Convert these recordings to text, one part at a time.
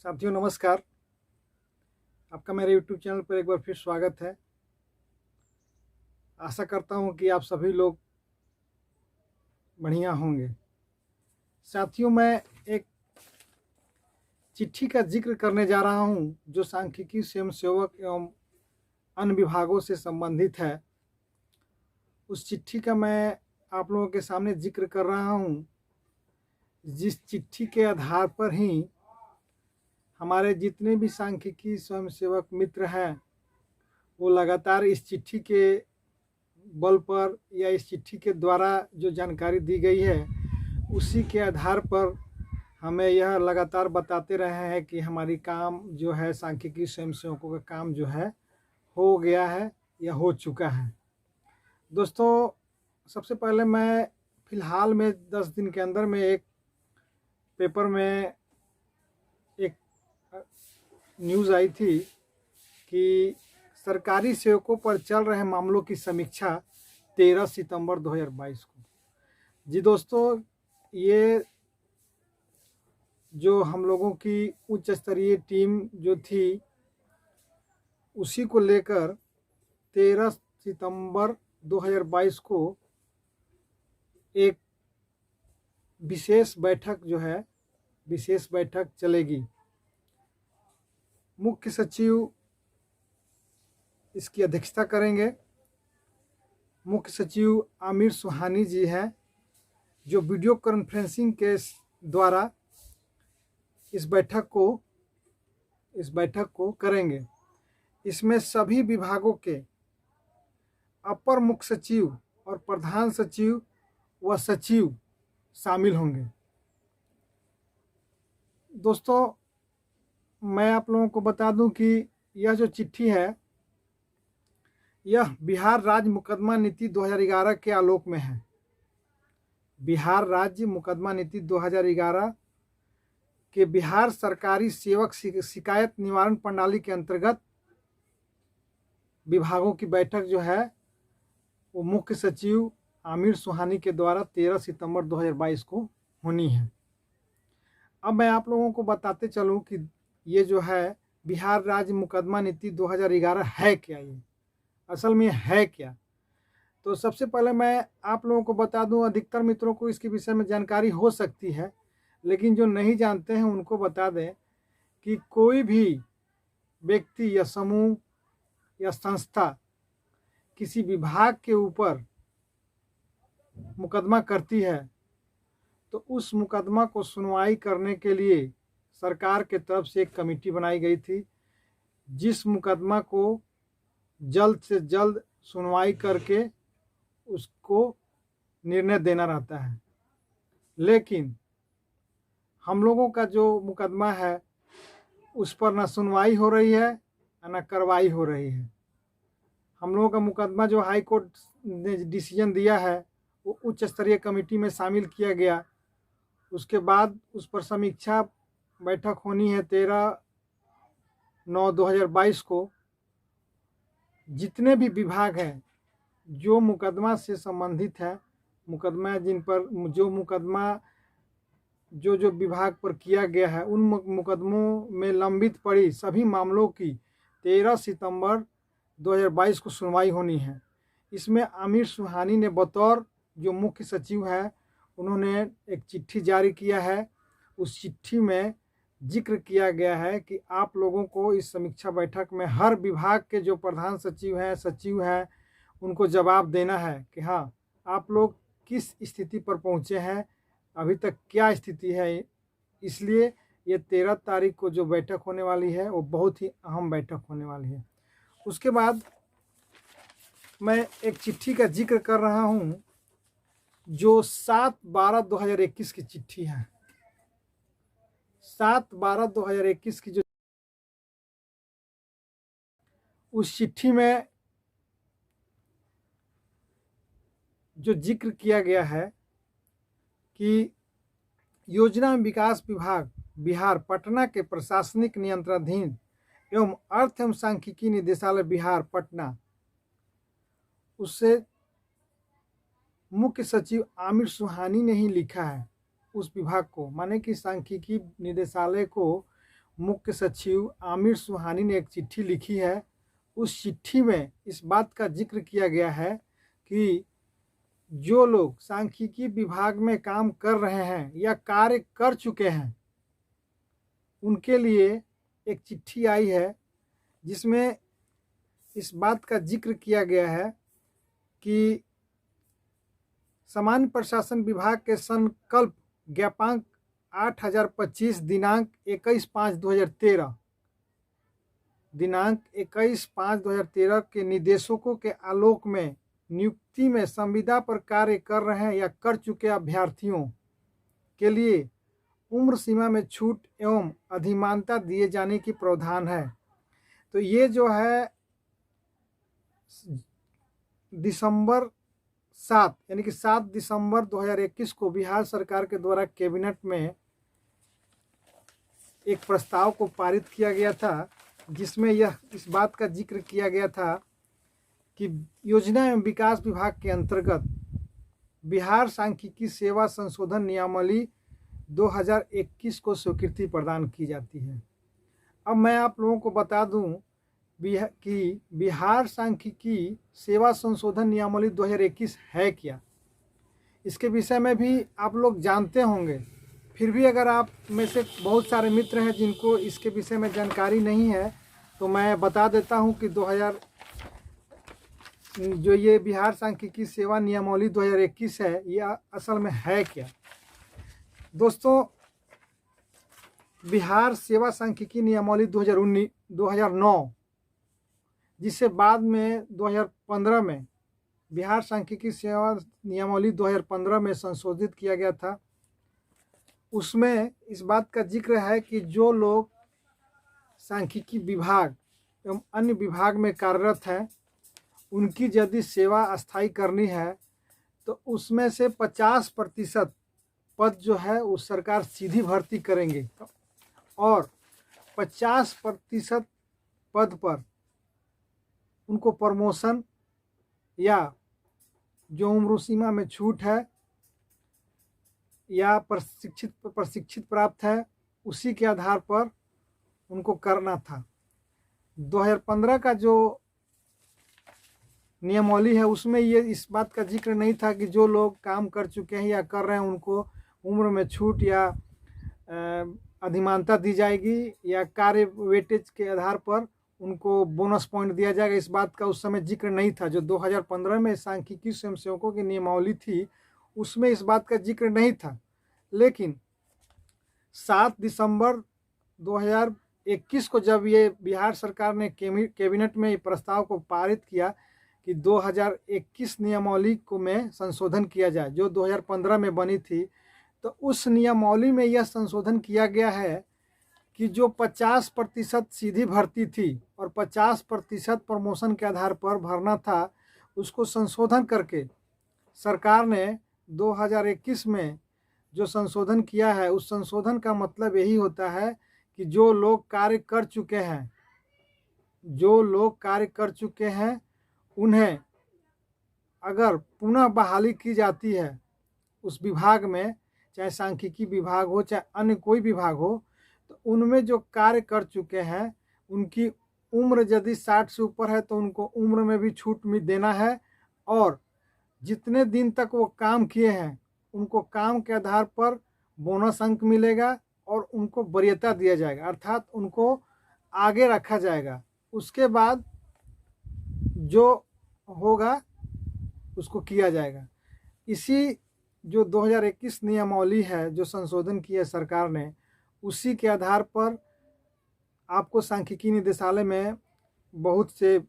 साथियों नमस्कार। आपका मेरे यूट्यूब चैनल पर एक बार फिर स्वागत है। आशा करता हूं कि आप सभी लोग बढ़िया होंगे। साथियों मैं एक चिट्ठी का जिक्र करने जा रहा हूं जो सांख्यिकी स्वयंसेवक एवं अन्य विभागों से संबंधित है। उस चिट्ठी का मैं आप लोगों के सामने जिक्र कर रहा हूं, जिस चिट्ठी के आधार पर ही हमारे जितने भी सांख्यिकी स्वयंसेवक मित्र हैं वो लगातार इस चिट्ठी के बल पर या इस चिट्ठी के द्वारा जो जानकारी दी गई है उसी के आधार पर हमें यह लगातार बताते रहे हैं कि हमारी काम जो है सांख्यिकी स्वयंसेवकों का काम जो है हो गया है या हो चुका है। दोस्तों सबसे पहले मैं फ़िलहाल में 10 दिन के अंदर में एक पेपर में एक न्यूज़ आई थी कि सरकारी सेवकों पर चल रहे मामलों की समीक्षा 13 सितंबर 2022 को। जी दोस्तों, ये जो हम लोगों की उच्च स्तरीय टीम जो थी उसी को लेकर 13 सितंबर 2022 को एक विशेष बैठक चलेगी। मुख्य सचिव इसकी अध्यक्षता करेंगे। मुख्य सचिव आमिर सुहानी जी हैं जो वीडियो कॉन्फ्रेंसिंग के द्वारा इस बैठक को करेंगे। इसमें सभी विभागों के अपर मुख्य सचिव और प्रधान सचिव व सचिव शामिल होंगे। दोस्तों मैं आप लोगों को बता दूं कि यह जो चिट्ठी है यह बिहार राज्य मुकदमा नीति 2011 के आलोक में है। बिहार राज्य मुकदमा नीति 2011 के बिहार सरकारी सेवक शिकायत निवारण प्रणाली के अंतर्गत विभागों की बैठक जो है वो मुख्य सचिव आमिर सुहानी के द्वारा 13 सितंबर 2022 को होनी है। अब मैं आप लोगों को बताते चलूं कि ये जो है बिहार राज्य मुकदमा नीति 2011 है क्या, ये असल में है क्या। तो सबसे पहले मैं आप लोगों को बता दूं, अधिकतर मित्रों को इसके विषय में जानकारी हो सकती है, लेकिन जो नहीं जानते हैं उनको बता दें कि कोई भी व्यक्ति या समूह या संस्था किसी विभाग के ऊपर मुकदमा करती है तो उस मुकदमा को सुनवाई करने के लिए सरकार के तरफ से एक कमेटी बनाई गई थी, जिस मुकदमा को जल्द से जल्द सुनवाई करके उसको निर्णय देना रहता है। लेकिन हम लोगों का जो मुकदमा है उस पर ना सुनवाई हो रही है ना कार्रवाई हो रही है। हम लोगों का मुकदमा जो हाई कोर्ट ने डिसीजन दिया है वो उच्च स्तरीय कमेटी में शामिल किया गया। उसके बाद उस पर समीक्षा बैठक होनी है 13/9/2022 को। जितने भी विभाग हैं जो मुकदमा से संबंधित है, मुकदमा जिन पर जो मुकदमा जो विभाग पर किया गया है उन मुकदमों में लंबित पड़ी सभी मामलों की 13 सितंबर 2022 को सुनवाई होनी है। इसमें आमिर सुहानी ने बतौर जो मुख्य सचिव है उन्होंने एक चिट्ठी जारी किया है। उस चिट्ठी में जिक्र किया गया है कि आप लोगों को इस समीक्षा बैठक में हर विभाग के जो प्रधान सचिव हैं, सचिव हैं, उनको जवाब देना है कि हाँ आप लोग किस स्थिति पर पहुँचे हैं, अभी तक क्या स्थिति है। इसलिए ये 13 तारीख को जो बैठक होने वाली है वो बहुत ही अहम बैठक होने वाली है। उसके बाद मैं एक चिट्ठी का जिक्र कर रहा हूँ जो 7/12/2021 की चिट्ठी है। 7/12/2021 की जो उस चिट्ठी में जो जिक्र किया गया है कि योजना एवं विकास विभाग बिहार पटना के प्रशासनिक नियंत्रणाधीन एवं अर्थ एवं सांख्यिकी निदेशालय बिहार पटना, उससे मुख्य सचिव आमिर सुहानी ने ही लिखा है उस विभाग को, माने कि सांख्यिकी निदेशालय को मुख्य सचिव आमिर सुहानी ने एक चिट्ठी लिखी है। उस चिट्ठी में इस बात का जिक्र किया गया है कि जो लोग सांख्यिकी विभाग में काम कर रहे हैं या कार्य कर चुके हैं, उनके लिए एक चिट्ठी आई है जिसमें इस बात का जिक्र किया गया है कि सामान्य प्रशासन विभाग के संकल्प ज्ञापांक 8025 दिनांक 21/5/2013 के निर्देशकों के आलोक में नियुक्ति में संविदा पर कार्य कर रहे हैं या कर चुके अभ्यर्थियों के लिए उम्र सीमा में छूट एवं अधिमानता दिए जाने की प्रावधान है। तो ये जो है दिसंबर 7 यानी कि 7 दिसंबर 2021 को बिहार सरकार के द्वारा कैबिनेट में एक प्रस्ताव को पारित किया गया था, जिसमें यह इस बात का जिक्र किया गया था कि योजना एवं विकास विभाग के अंतर्गत बिहार सांख्यिकी सेवा संशोधन नियमावली 2021 को स्वीकृति प्रदान की जाती है। अब मैं आप लोगों को बता दूं कि बिहार सांख्यिकी सेवा संशोधन नियमावली 2021 है क्या। इसके विषय में भी आप लोग जानते होंगे, फिर भी अगर आप में से बहुत सारे मित्र हैं जिनको इसके विषय में जानकारी नहीं है, तो मैं बता देता हूं कि जो ये बिहार सांख्यिकी सेवा नियमावली 2021 है, ये असल में है क्या। दोस्तों, बिहार सेवा सांख्यिकी नियमावली 2009, जिसे बाद में 2015 में बिहार सांख्यिकी सेवा नियमावली 2015 में संशोधित किया गया था, उसमें इस बात का जिक्र है कि जो लोग सांख्यिकी विभाग एवं अन्य विभाग में कार्यरत हैं, उनकी यदि सेवा अस्थायी करनी है तो उसमें से 50% पद जो है वो सरकार सीधी भर्ती करेंगे और 50% पद पर उनको प्रमोशन या जो उम्र सीमा में छूट है या प्रशिक्षित प्राप्त है, उसी के आधार पर उनको करना था। 2015 का जो नियमावली है उसमें ये इस बात का जिक्र नहीं था कि जो लोग काम कर चुके हैं या कर रहे हैं उनको उम्र में छूट या अधिमानता दी जाएगी या कार्य वेटेज के आधार पर उनको बोनस पॉइंट दिया जाएगा। इस बात का उस समय जिक्र नहीं था। जो 2015 में सांख्यिकी स्वयंसेवकों की नियमावली थी उसमें इस बात का जिक्र नहीं था। लेकिन 7 दिसंबर 2021 को जब ये बिहार सरकार ने कैबिनेट में प्रस्ताव को पारित किया कि 2021 नियमावली को में संशोधन किया जाए, जो 2015 में बनी थी, तो उस नियमावली में यह संशोधन किया गया है कि जो 50% सीधी भर्ती थी और 50% प्रमोशन के आधार पर भरना था, उसको संशोधन करके सरकार ने 2021 में जो संशोधन किया है, उस संशोधन का मतलब यही होता है कि जो लोग कार्य कर चुके हैं उन्हें अगर पुनः बहाली की जाती है उस विभाग में, चाहे सांख्यिकी विभाग हो चाहे अन्य कोई विभाग हो, तो उनमें जो कार्य कर चुके हैं उनकी उम्र यदि 60 से ऊपर है तो उनको उम्र में भी छूट देना है और जितने दिन तक वो काम किए हैं उनको काम के आधार पर बोनस अंक मिलेगा और उनको वरीयता दिया जाएगा, अर्थात उनको आगे रखा जाएगा। उसके बाद जो होगा उसको किया जाएगा। इसी जो 2021 नियमावली है जो संशोधन किया सरकार ने, उसी के आधार पर आपको सांख्यिकी निदेशालय में बहुत से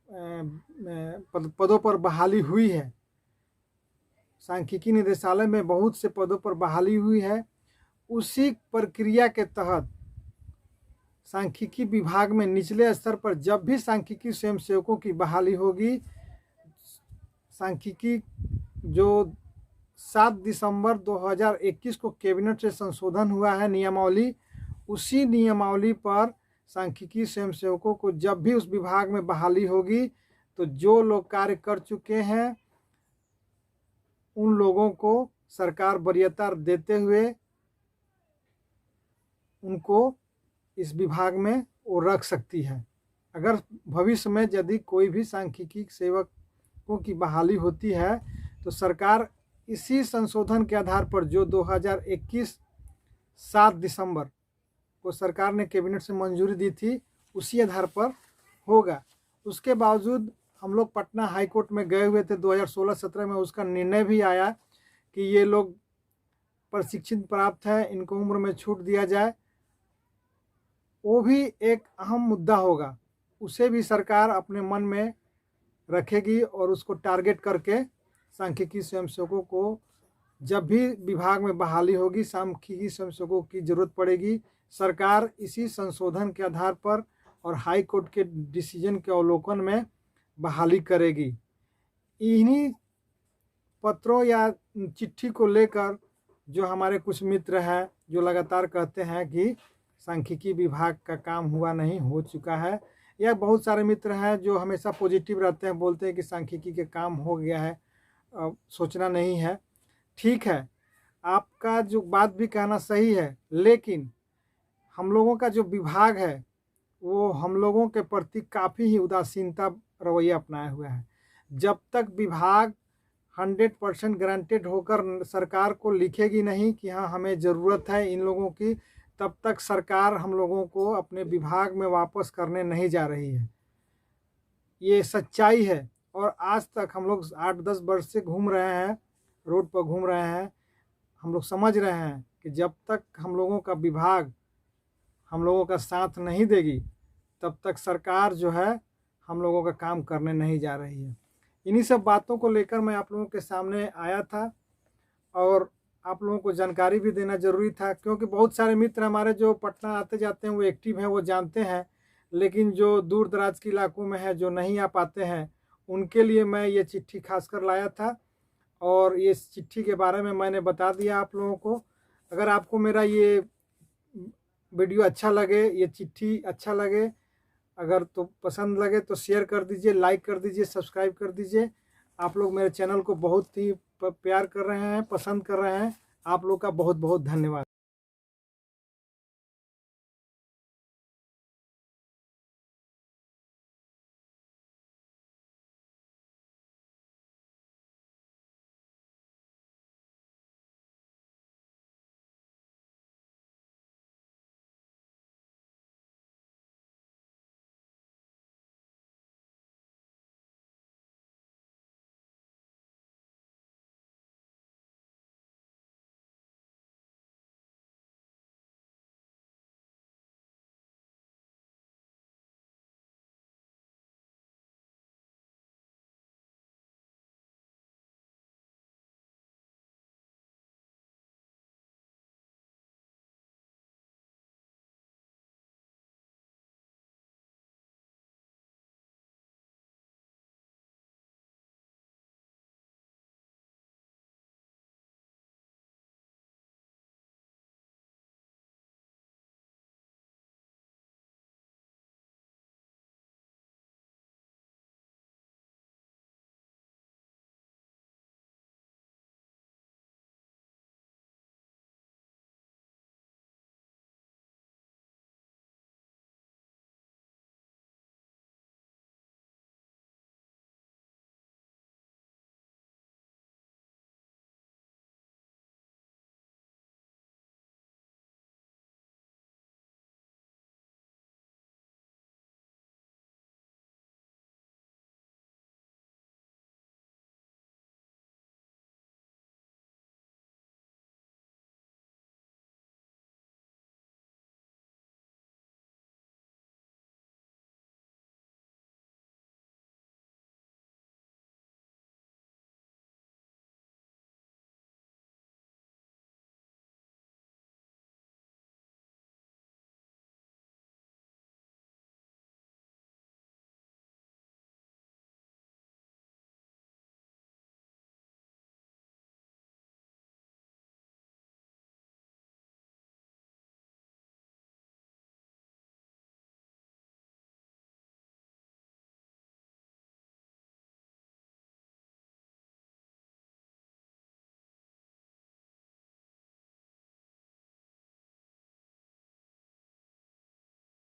पदों पर बहाली हुई है। सांख्यिकी निदेशालय में बहुत से पदों पर बहाली हुई है। उसी प्रक्रिया के तहत सांख्यिकी विभाग में निचले स्तर पर जब भी सांख्यिकी स्वयंसेवकों की बहाली होगी, सांख्यिकी जो 7 दिसंबर 2021 को कैबिनेट से संशोधन हुआ है नियमावली, उसी नियमावली पर सांख्यिकी स्वयंसेवकों को जब भी उस विभाग में बहाली होगी तो जो लोग कार्य कर चुके हैं उन लोगों को सरकार वरीयता देते हुए उनको इस विभाग में वो रख सकती है। अगर भविष्य में यदि कोई भी सांख्यिकी सेवकों की बहाली होती है तो सरकार इसी संशोधन के आधार पर जो 2021 7 दिसंबर को सरकार ने कैबिनेट से मंजूरी दी थी उसी आधार पर होगा। उसके बावजूद हम लोग पटना हाई कोर्ट में गए हुए थे 2016-17 में, उसका निर्णय भी आया कि ये लोग प्रशिक्षण प्राप्त है, इनको उम्र में छूट दिया जाए। वो भी एक अहम मुद्दा होगा, उसे भी सरकार अपने मन में रखेगी और उसको टारगेट करके सांख्यिकी स्वयंसेवकों को जब भी विभाग में बहाली होगी, सांख्यिकी स्वयंसेवकों की जरूरत पड़ेगी, सरकार इसी संशोधन के आधार पर और हाई कोर्ट के डिसीजन के अवलोकन में बहाली करेगी। इन्हीं पत्रों या चिट्ठी को लेकर जो हमारे कुछ मित्र हैं जो लगातार कहते हैं कि सांख्यिकी विभाग का काम हुआ नहीं, हो चुका है, या बहुत सारे मित्र हैं जो हमेशा पॉजिटिव रहते हैं, बोलते हैं कि सांख्यिकी के काम हो गया है, सोचना नहीं है। ठीक है, आपका जो बात भी कहना सही है, लेकिन हम लोगों का जो विभाग है वो हम लोगों के प्रति काफ़ी ही उदासीनता रवैया अपनाया हुआ है। जब तक विभाग 100% गारंटेड होकर सरकार को लिखेगी नहीं कि हाँ हमें ज़रूरत है इन लोगों की, तब तक सरकार हम लोगों को अपने विभाग में वापस करने नहीं जा रही है। ये सच्चाई है। और आज तक हम लोग 8-10 वर्ष से घूम रहे हैं, रोड पर घूम रहे हैं, हम लोग समझ रहे हैं कि जब तक हम लोगों का विभाग हम लोगों का साथ नहीं देगी तब तक सरकार जो है हम लोगों का काम करने नहीं जा रही है। इन्हीं सब बातों को लेकर मैं आप लोगों के सामने आया था और आप लोगों को जानकारी भी देना ज़रूरी था, क्योंकि बहुत सारे मित्र हमारे जो पटना आते जाते हैं वो एक्टिव हैं, वो जानते हैं, लेकिन जो दूर दराज के इलाकों में है, जो नहीं आ पाते हैं, उनके लिए मैं ये चिट्ठी खासकर लाया था और ये चिट्ठी के बारे में मैंने बता दिया आप लोगों को। अगर आपको मेरा ये वीडियो अच्छा लगे, ये चिट्ठी अच्छा लगे, अगर तो पसंद लगे तो शेयर कर दीजिए, लाइक कर दीजिए, सब्सक्राइब कर दीजिए। आप लोग मेरे चैनल को बहुत ही प्यार कर रहे हैं, पसंद कर रहे हैं, आप लोग का बहुत बहुत धन्यवाद।